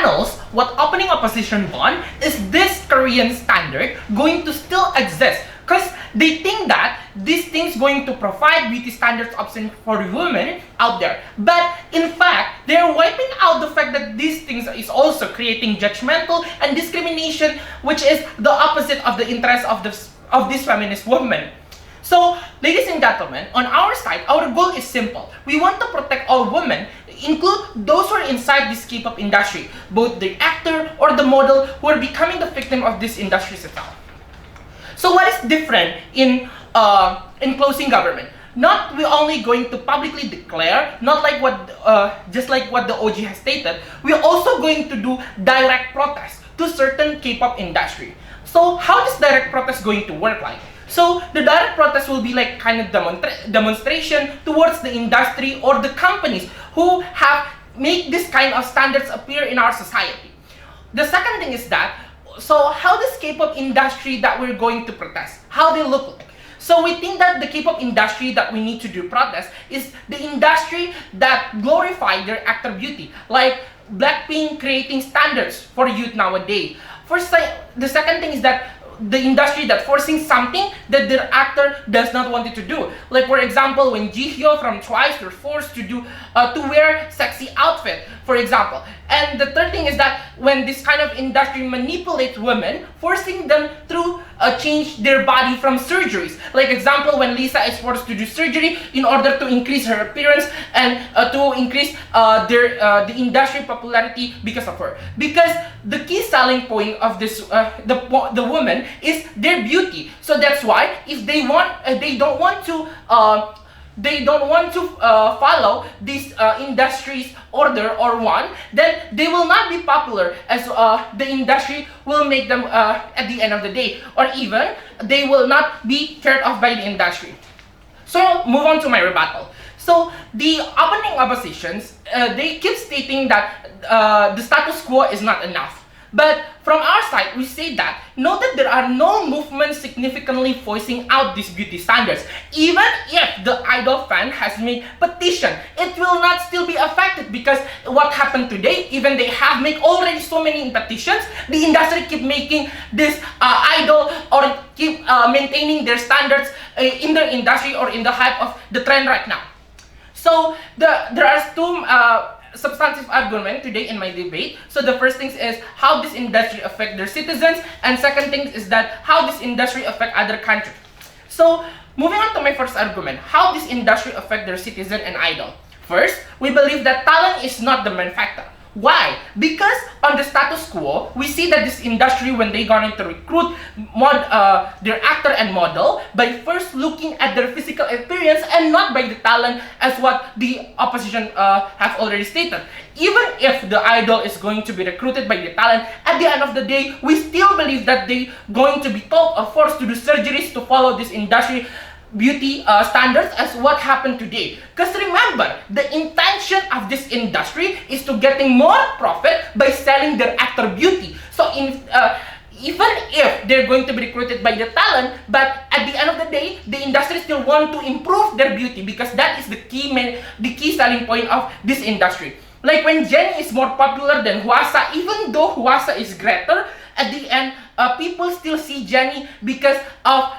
panels, what opening opposition want is this Korean standard going to still exist, because they think that these things going to provide beauty standards option for women out there. But in fact, they're wiping out the fact that these things is also creating judgmental and discrimination, which is the opposite of the interest of this feminist women. So, ladies and gentlemen, on our side, our goal is simple. We want to protect all women, include those who are inside this K-pop industry, both the actor or the model who are becoming the victim of this industry itself. So what is different in closing government? Not we're only going to publicly declare, not like what just like what the OG has stated. We're also going to do direct protest to certain K-pop industry. So how is direct protest going to work like? So the direct protest will be like kind of demonstration towards the industry or the companies who have made this kind of standards appear in our society. The second thing is that, so how this K-pop industry that we're going to protest, how they look like. So we think that the K-pop industry that we need to do protest is the industry that glorify their actor beauty, like Blackpink creating standards for youth nowadays. The second thing is that the industry that forcing something that their actor does not want it to do. Like for example, when Jihyo from Twice were forced to wear sexy outfit, for example. And the third thing is that when this kind of industry manipulates women, forcing them to change their body from surgeries. Like example, when Lisa is forced to do surgery in order to increase her appearance and to increase the industry popularity because of her. Because the key selling point of this the woman is their beauty. So that's why if they don't want to follow this industry's order or want, then they will not be popular, as the industry will make them at the end of the day, or even they will not be cared of by the industry. So move on to my rebuttal. So the opening oppositions, they keep stating that the status quo is not enough. But from our side, we say that note that there are no movements significantly voicing out these beauty standards. Even if the idol fan has made petition, it will not still be affected, because what happened today, even they have made already so many petitions, the industry keep making this idol or keep maintaining their standards in the industry or in the hype of the trend right now. So there are two substantive argument today in my debate. So the first thing is how this industry affect their citizens, and second thing is that how this industry affect other countries. So moving on to my first argument, how this industry affect their citizen and idol. First, we believe that talent is not the main factor. Why? Because on the status quo, we see that this industry, when they going to recruit their actor and model, by first looking at their physical appearance and not by the talent, as what the opposition have already stated. Even if the idol is going to be recruited by the talent, at the end of the day, we still believe that they going to be told or forced to do surgeries to follow this industry beauty standards as what happened today. Because remember, the intention of this industry is to getting more profit by selling their actor beauty. So even if they're going to be recruited by the talent, but at the end of the day, the industry still want to improve their beauty, because that is the key selling point of this industry. Like when Jennie is more popular than Hwasa, even though Hwasa is greater, at the end, people still see Jennie because of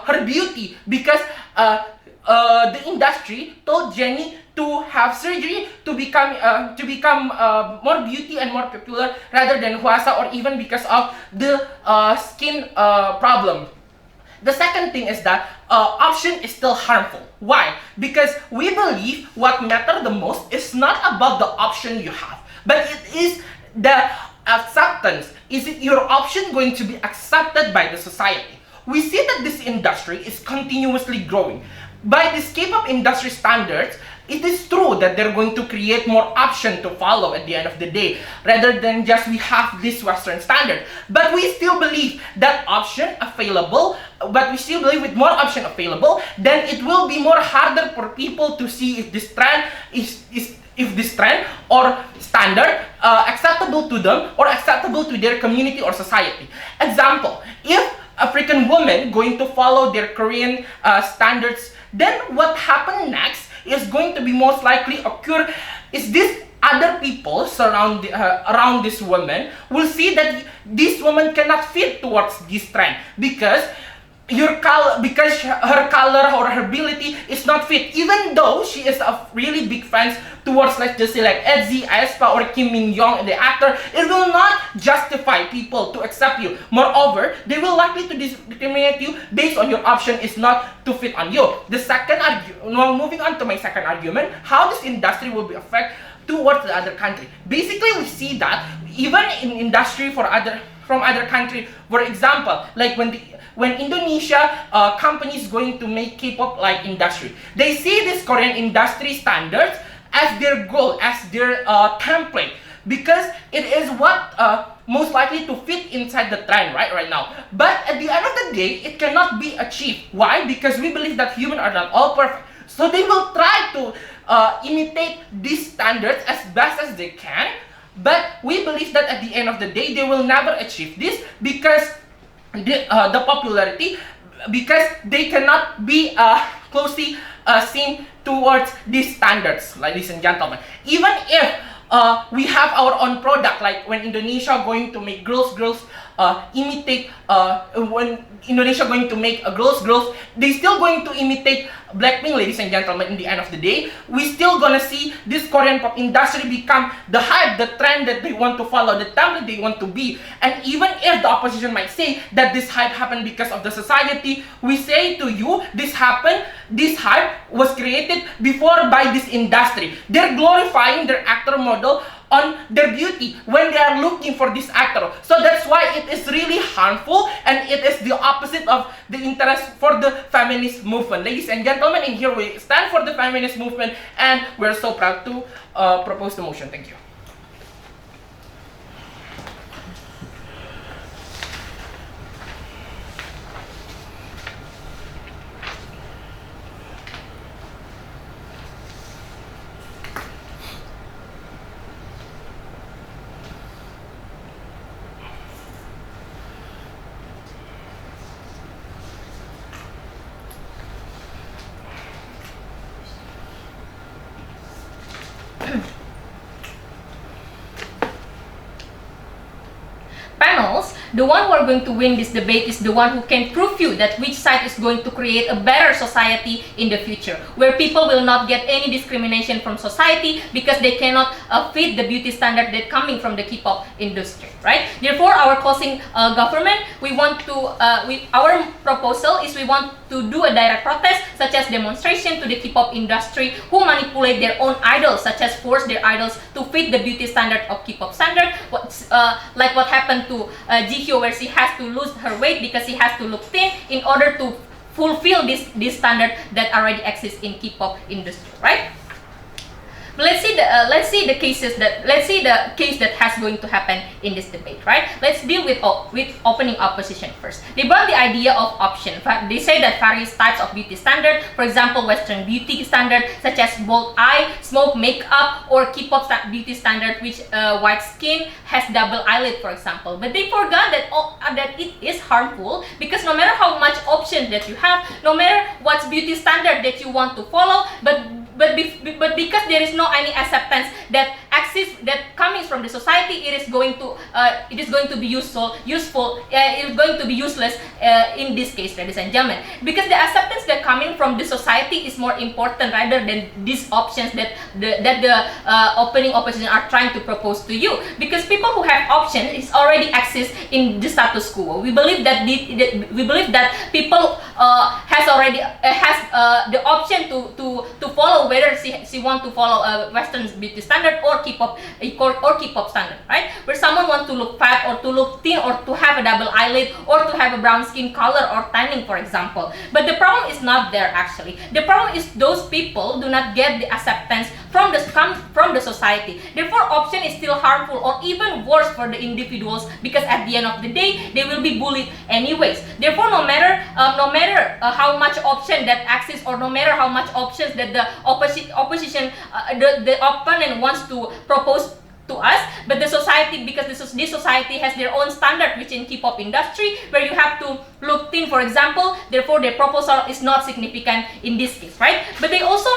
her beauty, because the industry told Jennie to have surgery to become more beauty and more popular rather than Hwasa, or even because of the skin problem. The second thing is that option is still harmful. Why? Because we believe what matters the most is not about the option you have, but it is the acceptance. Is it your option going to be accepted by the society? We see that this industry is continuously growing. By this K-pop industry standards, it is true that they're going to create more option to follow at the end of the day, rather than just we have this Western standard. But we still believe that option available, but we still believe with more option available, then it will be more harder for people to see if this trend if this trend or standard acceptable to them or acceptable to their community or society. Example, if African women going to follow their Korean standards, then what happened next is going to be most likely occur is this other people around this woman will see that this woman cannot fit towards this trend because her color or her ability is not fit, even though she is a really big fan towards, let's just say, like Etsy, aespa, or Kim Min Young, the actor. It will not justify people to accept you. Moreover, they will likely to discriminate you based on your option is not to fit on you. The second moving on to my second argument, how this industry will be affected towards the other country. Basically, we see that even in industry from other country, for example, like when Indonesia companies going to make K-pop like industry, they see this Korean industry standards as their goal, as their template, because it is what most likely to fit inside the trend right now. But at the end of the day, it cannot be achieved. Why? Because we believe that humans are not all perfect. So they will try to imitate these standards as best as they can. But we believe that at the end of the day, they will never achieve this because the popularity, because they cannot be closely seen towards these standards, ladies and gentlemen. Even if we have our own product, like when Indonesia going to make girls imitate, when Indonesia going to make girls, they still going to imitate Blackpink, ladies and gentlemen. In the end of the day, we still gonna see this Korean pop industry become the hype, the trend that they want to follow, the template they want to be. And even if the opposition might say that this hype happened because of the society, we say to you, this hype was created before by this industry. They're glorifying their actor model on their beauty when they are looking for this actor. So that's why it is really harmful, and it is the opposite of the interest for the feminist movement, ladies and gentlemen. And here we stand for the feminist movement, and we're so proud to propose the motion. Thank you. Panels, the one who are going to win this debate is the one who can prove you that which side is going to create a better society in the future, where people will not get any discrimination from society because they cannot fit the beauty standard that coming from the K-pop industry, right? Therefore, our closing government, our proposal is we want to do a direct protest, such as demonstration to the K-pop industry who manipulate their own idols, such as force their idols to fit the beauty standard of K-pop standard, like what happened to GQ, where she has to lose her weight because she has to look thin in order to fulfill this standard that already exists in K-pop industry, right? Let's see the case that has going to happen in this debate, right? Let's deal with opening opposition first. They brought the idea of option. They say that various types of beauty standard, for example, Western beauty standard such as bold eye, smoke makeup, or K-pop beauty standard which white skin has double eyelid, for example. But they forgot that it is harmful because no matter how much option that you have, no matter what beauty standard that you want to follow, but because there is no any acceptance that exists, that coming from the society, it is going to be useful. It is going to be useless in this case, ladies and gentlemen, because the acceptance that coming from the society is more important rather than these options that the opening opposition are trying to propose to you. Because people who have options is already exist in the status quo. We believe that people has the option to follow whether she want to follow a Western beauty standard or K-pop standard, right? Where someone wants to look fat or to look thin or to have a double eyelid or to have a brown skin color or tanning, for example. But the problem is not there actually. The problem is those people do not get the acceptance from the society. Therefore, option is still harmful or even worse for the individuals because at the end of the day, they will be bullied anyways. Therefore, no matter how much option that exists or no matter how much options that the opposition, the opponent wants to propose to us, but the society, because this society has their own standard within K-pop industry, where you have to look thin, for example. Therefore, their proposal is not significant in this case, right? But they also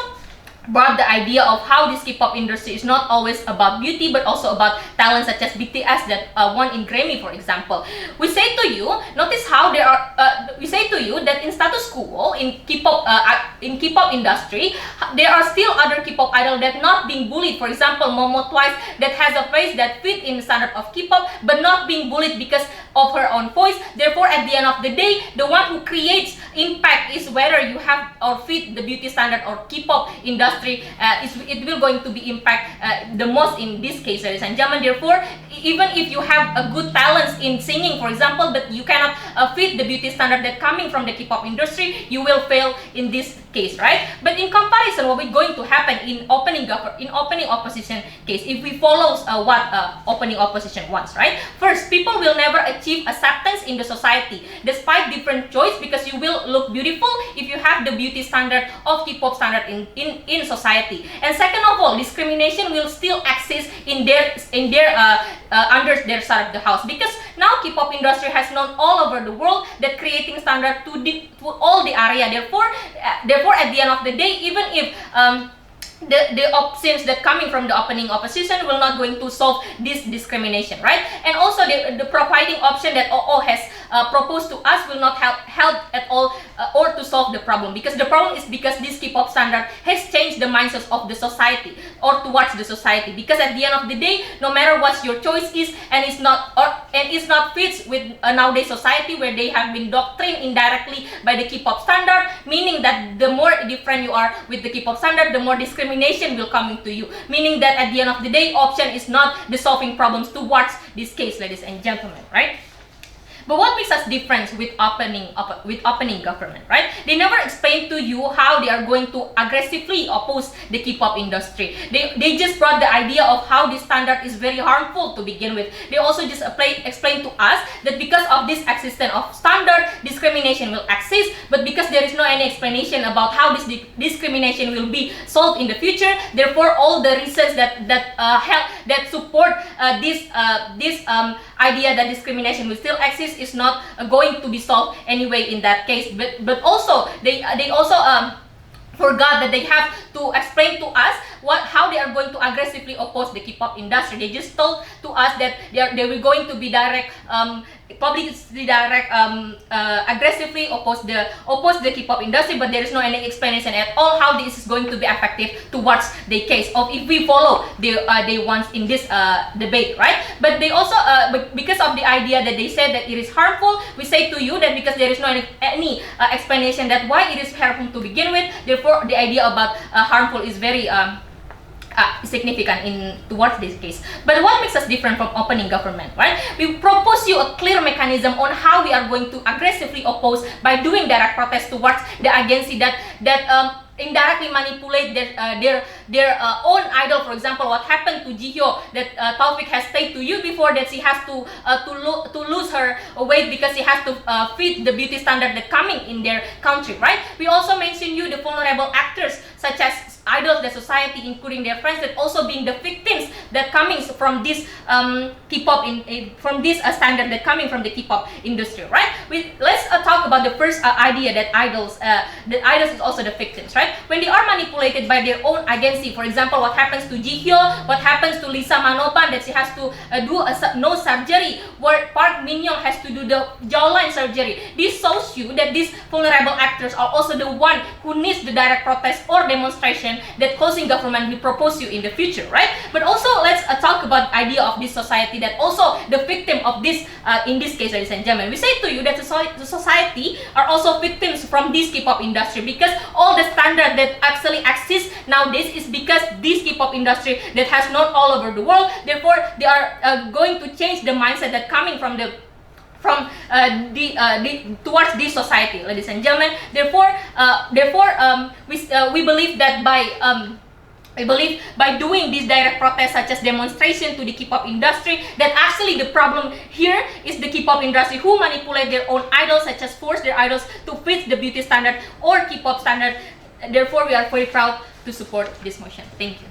brought the idea of how this K-pop industry is not always about beauty but also about talent such as BTS that won in Grammy, for example. We say to you, notice how there are we say to you that in status quo in K-pop industry, there are still other K-pop idol that not being bullied. For example, Momo Twice that has a face that fit in the standard of K-pop but not being bullied because of her own voice. Therefore, at the end of the day, the one who creates impact is whether you have or fit the beauty standard or K-pop industry. It will going to be impact the most in this case, ladies and gentlemen. Therefore, even if you have a good talents in singing, for example, but you cannot fit the beauty standard that coming from the K-pop industry, you will fail in this case, right? But in comparison, what is going to happen in opening opposition case, if we follow what opening opposition wants, right? First, people will never achieve acceptance in the society despite different choice, because you will look beautiful if you have the beauty standard of K-pop standard in society. And second of all, discrimination will still exist in their under their side of the house, because now K-pop industry has known all over the world that creating standard to all the area. Therefore, at the end of the day, even if the options that coming from the opening opposition will not going to solve this discrimination, right? And also the providing option that OO has proposed to us will not help at all or to solve the problem, because the problem is because this K-pop standard has changed the mindsets of the society or towards the society, because at the end of the day, no matter what your choice is and it's not fits with nowadays society where they have been doctrined indirectly by the K-pop standard, meaning that the more different you are with the K-pop standard, the more discrimination will come into you, meaning that at the end of the day, option is not the solving problems towards this case, ladies and gentlemen, right? But what makes us different with opening government, right? They never explain to you how they are going to aggressively oppose the K-pop industry. They just brought the idea of how this standard is very harmful to begin with. They also just explain to us that because of this existence of standard, discrimination will exist, but because there is no any explanation about how this discrimination will be solved in the future, therefore all the reasons that support this idea that discrimination will still exist is not going to be solved anyway in that case. But also they also forgot that they have to explain to us how they are going to aggressively oppose the K-pop industry. They just told to us that they were going to be aggressively oppose the K-pop industry, but there is no any explanation at all how this is going to be effective towards the case of if we follow they wants in this debate, right? But they also because of the idea that they said that it is harmful, we say to you that because there is no any explanation that why it is harmful to begin with, therefore the idea about harmful is very significant towards this case. But what makes us different from opening government, right? We propose you a clear mechanism on how we are going to aggressively oppose by doing direct protest towards the agency that indirectly manipulate their own idol. For example, what happened to Jihyo, that Taufik has said to you before that she has to lose her weight because she has to fit the beauty standard that coming in their country, right? We also mentioned you the vulnerable actors such as idols, the society, including their friends, that also being the victims that coming from this K-pop from this standard that coming from the K-pop industry, right? Let's talk about the first idea that idols is also the victims, right? When they are manipulated by their own agency, for example, what happens to Jihyo, what happens to Lisa Manoban, that she has to do a nose surgery, where Park Min-young has to do the jawline surgery. This shows you that these vulnerable actors are also the one who needs the direct protest or demonstration that closing government will propose you in the future, right? But also let's talk about idea of this society that also the victim of this in this case, ladies and gentlemen. We say to you that the society are also victims from this K-pop industry, because all the standard that actually exists nowadays is because this K-pop industry that has known all over the world. Therefore, they are going to change the mindset that coming from towards this society, ladies and gentlemen. Therefore, we believe that by doing this direct protest such as demonstration to the K-pop industry, that actually the problem here is the K-pop industry who manipulate their own idols, such as force their idols to fit the beauty standard or K-pop standard. Therefore, we are very proud to support this motion. Thank you.